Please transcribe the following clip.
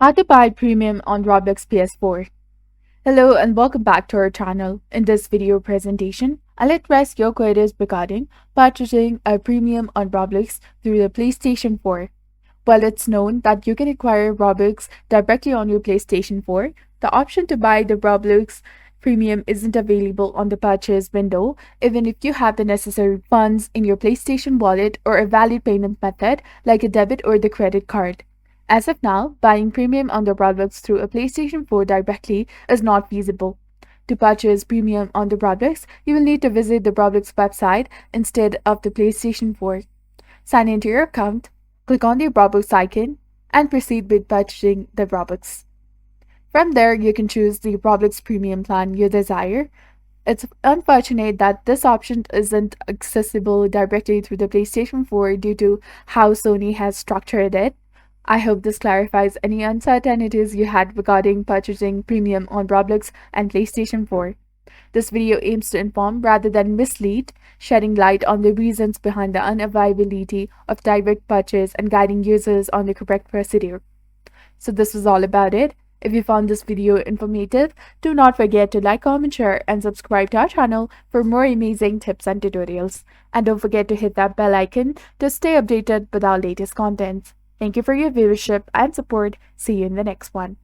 How to buy premium on Roblox PS4. Hello and welcome back to our channel. In this video presentation, I'll address your queries regarding purchasing a premium on Roblox through the PlayStation 4. While it's known that you can acquire Robux directly on your PlayStation 4, the option to buy the Roblox Premium isn't available on the purchase window, even if you have the necessary funds in your PlayStation wallet or a valid payment method like a debit or the credit card. As of now, buying premium on the Roblox through a PlayStation 4 directly is not feasible. To purchase premium on the Roblox, you will need to visit the Roblox website instead of the PlayStation 4. Sign into your account, click on the Roblox icon, and proceed with purchasing the Robux. From there, you can choose the Roblox Premium plan you desire. It's unfortunate that this option isn't accessible directly through the PlayStation 4 due to how Sony has structured it. I hope this clarifies any uncertainties you had regarding purchasing premium on Roblox and PlayStation 4. This video aims to inform rather than mislead, shedding light on the reasons behind the unavailability of direct purchase and guiding users on the correct procedure. So this was all about it. If you found this video informative, do not forget to like, comment, share, and subscribe to our channel for more amazing tips and tutorials. And don't forget to hit that bell icon to stay updated with our latest content. Thank you for your viewership and support. See you in the next one.